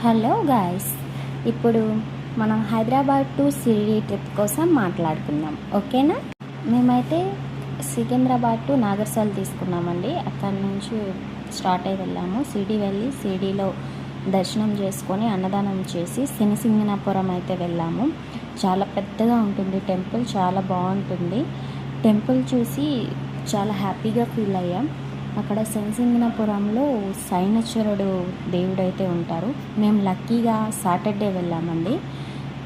Hello guys, ఇప్పుడు మనం Hyderabad to Shirdi trip కోసం మాట్లాడుకుందాం. ఓకేనా? మేమైతే సికింద్రాబాద్ టు నాగర్సల్ తీసుకున్నామండి. అక్కడి నుంచి స్టార్ట్ అయి వెళ్ళాము. షిరిడి వెళ్ళి షిరిడిలో దర్శనం చేసుకొని అన్నదానం చేసి శనిసింగనాపురం అయితే వెళ్ళాము. చాలా పెద్దగా ఉంటుంది టెంపుల్, చాలా బాగుంటుంది. టెంపుల్ చూసి చాలా హ్యాపీగా ఫీల్ అయ్యాం. అక్కడ శనిసింగనాపురంలో సైనశ్వరుడు దేవుడైతే ఉంటారు. మేము లక్కీగా సాటర్డే వెళ్ళామండి.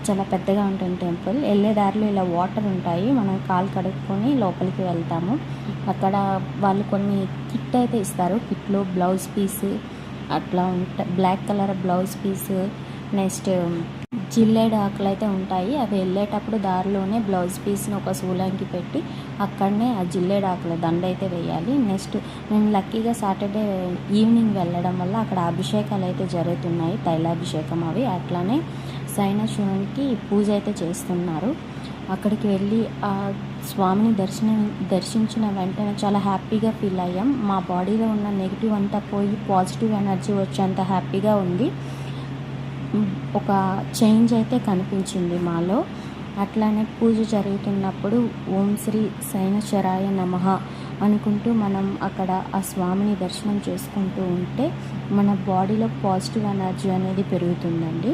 చాలా పెద్దగా ఉంటుంది టెంపుల్. వెళ్ళే దారిలో ఇలా వాటర్ ఉంటాయి, మనం కాలు కడుక్కొని లోపలికి వెళ్తాము. అక్కడ వాళ్ళు కొన్ని కిట్ అయితే ఇస్తారు. కిట్లో బ్లౌజ్ పీస్ అట్లా black colour blouse piece, next జిల్లేడు ఆకులు అయితే ఉంటాయి. అవి వెళ్ళేటప్పుడు దారిలోనే బ్లౌజ్ పీస్ని ఒక శూలానికి పెట్టి అక్కడనే ఆ జిల్లేడు ఆకుల దండ అయితే వేయాలి. నెక్స్ట్ మేము లక్కీగా సాటర్డే ఈవినింగ్ వెళ్ళడం వల్ల అక్కడ అభిషేకాలు అయితే జరుగుతున్నాయి, తైలాభిషేకం అవి. అట్లానే సైనశ్వరునికి పూజ అయితే చేస్తున్నారు. అక్కడికి వెళ్ళి ఆ స్వామిని దర్శించిన వెంటనే చాలా హ్యాపీగా ఫీల్ అయ్యాం. మా బాడీలో ఉన్న నెగిటివ్ అంతా పోయి పాజిటివ్ ఎనర్జీ వచ్చేంత హ్యాపీగా ఉంది. ఒక చేంజ్ అయితే కనిపించింది మాలో. అట్లానే పూజ జరుగుతున్నప్పుడు ఓం శ్రీ సైనశ్వరాయ నమః అనుకుంటూ మనం అక్కడ ఆ స్వామిని దర్శనం చేసుకుంటూ ఉంటే మన బాడీలో పాజిటివ్ ఎనర్జీ అనేది పెరుగుతుందండి.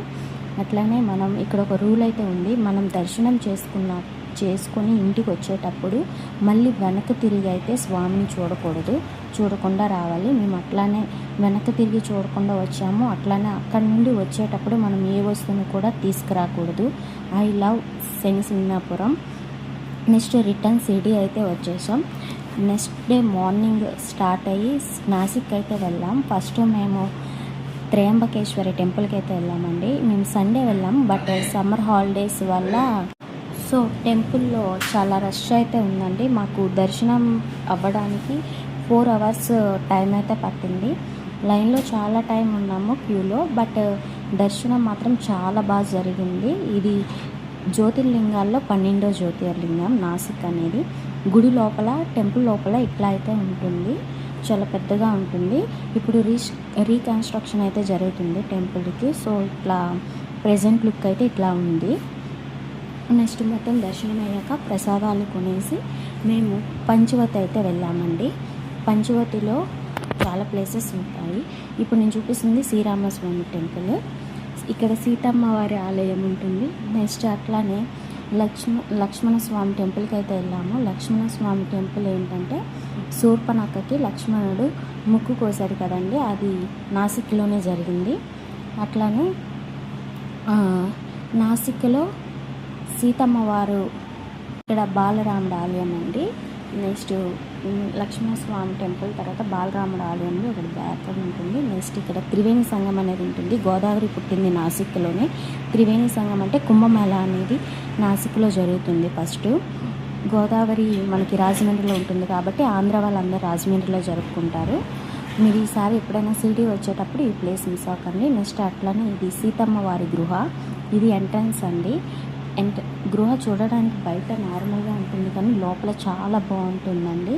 అట్లానే మనం ఇక్కడ ఒక రూల్ అయితే ఉంది, మనం దర్శనం చేసుకొని ఇంటికి వచ్చేటప్పుడు మళ్ళీ వెనక్కి తిరిగి అయితే స్వామిని చూడకుండా రావాలి. మేము అట్లానే వెనక్కి తిరిగి చూడకుండా వచ్చాము. అట్లానే అక్కడి నుండి వచ్చేటప్పుడు మనం ఏ వస్తువును కూడా తీసుకురాకూడదు. I love Shani Shingnapur. Next return Shirdi అయితే వచ్చేసాం. నెక్స్ట్ డే మార్నింగ్ స్టార్ట్ అయ్యి నాసిక్ అయితే వెళ్ళాం. ఫస్ట్ మేము త్రయంబకేశ్వరి టెంపుల్కి అయితే వెళ్ళామండి. మేము సండే వెళ్ళాం, బట్ సమ్మర్ హాలిడేస్ వల్ల టెంపుల్లో చాలా రష్ అయితే ఉందండి. మాకు దర్శనం అవ్వడానికి 4 hours టైం అయితే పట్టింది. లైన్లో చాలా టైం ఉన్నాము క్యూలో, బట్ దర్శనం మాత్రం చాలా బాగా జరిగింది. ఇది జ్యోతిర్లింగాల్లో 12వ జ్యోతిర్లింగం నాసిక్ అనేది. గుడి లోపల, టెంపుల్ లోపల ఇట్లా అయితే ఉంటుంది, చాలా పెద్దగా ఉంటుంది. ఇప్పుడు రీకన్స్ట్రక్షన్ అయితే జరుగుతుంది టెంపుల్కి. సో ఇట్లా ప్రెజెంట్ లుక్ అయితే ఇట్లా ఉంది. నెక్స్ట్ మొత్తం దర్శనం అయ్యాక ప్రసాదాలు కొనేసి మేము పంచవతి అయితే వెళ్ళామండి. పంచవతిలో చాలా ప్లేసెస్ ఉంటాయి. ఇప్పుడు నేను చూపిస్తుంది శ్రీరామస్వామి టెంపుల్. ఇక్కడ సీతమ్మ వారి ఆలయం ఉంటుంది. నెక్స్ట్ అట్లానే లక్ష్మణ స్వామి టెంపుల్కి అయితే వెళ్ళాము. లక్ష్మణ స్వామి టెంపుల్ ఏంటంటే శూర్పణఖకి లక్ష్మణుడు ముక్కు కోసాడు కదండి, అది నాసిక్లోనే జరిగింది. అట్లానే నాసిక్లో సీతమ్మ వారు, ఇక్కడ బాలరాముడు ఆలయం అండి. నెక్స్ట్ లక్ష్మణస్వామి టెంపుల్ తర్వాత బాలరాముడు ఆలయంలో ఇక్కడ బ్యాక్ ఉంటుంది. నెక్స్ట్ ఇక్కడ త్రివేణి సంగం అనేది ఉంటుంది. గోదావరి పుట్టింది నాసిక్లోనే. త్రివేణి సంగం అంటే కుంభమేళ అనేది నాసిక్లో జరుగుతుంది. ఫస్ట్ గోదావరి మనకి రాజమండ్రిలో ఉంటుంది కాబట్టి ఆంధ్ర వాళ్ళందరూ రాజమండ్రిలో జరుపుకుంటారు. మీరు ఈసారి ఎప్పుడైనా షిరిడి వచ్చేటప్పుడు ఈ ప్లేస్ మిస్ అవ్వకండి. నెక్స్ట్ అట్లనే ఇది సీతమ్మ వారి గృహ. ఇది ఎంట్రన్స్ అండి. గృహ చూడడానికి బయట నార్మల్గా ఉంటుంది, కానీ లోపల చాలా బాగుంటుందండి.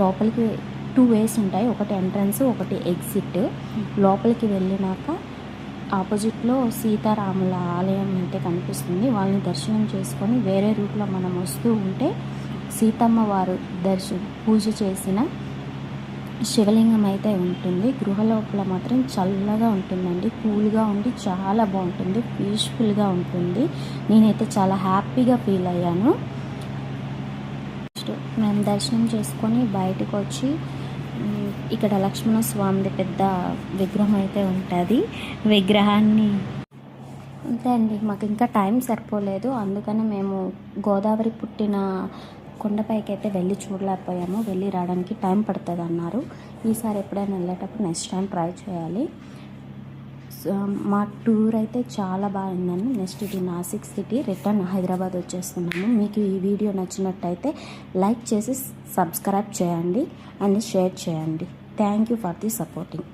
లోపలికి 2 ways ఉంటాయి, ఒకటి ఎంట్రన్స్, ఒకటి ఎగ్జిట్. లోపలికి వెళ్ళినాక ఆపోజిట్లో సీతారాముల ఆలయం అయితే కనిపిస్తుంది. వాళ్ళని దర్శనం చేసుకొని వేరే రూట్లో మనం వస్తూ ఉంటే సీతమ్మ వారు పూజ చేసిన శివలింగం అయితే ఉంటుంది. గృహ లోపల మాత్రం చల్లగా ఉంటుందండి, కూల్గా ఉండి చాలా బాగుంటుంది, పీస్ఫుల్గా ఉంటుంది. నేనైతే చాలా హ్యాపీగా ఫీల్ అయ్యాను. మేము దర్శనం చేసుకొని బయటకు వచ్చి ఇక్కడ లక్ష్మణ స్వామిది పెద్ద విగ్రహం అయితే ఉంటుంది. విగ్రహాన్ని అంతే అండి, మాకు ఇంకా టైం సరిపోలేదు, అందుకని మేము గోదావరి పుట్టిన కొండపైకి అయితే వెళ్ళి చూడలేకపోయాము. వెళ్ళి రావడానికి టైం పడుతుంది అన్నారు. ఈసారి ఎప్పుడైనా వెళ్ళేటప్పుడు నెక్స్ట్ టైం ట్రై చేయాలి. మా టూర్ అయితే చాలా బాగుందండి. నెక్స్ట్ ఇది నాసిక్ సిటీ, రిటర్న్ హైదరాబాద్ వచ్చేస్తున్నాము. మీకు ఈ వీడియో నచ్చినట్టయితే లైక్ చేసి సబ్స్క్రైబ్ చేయండి అండ్ షేర్ చేయండి. Thank you for the supporting.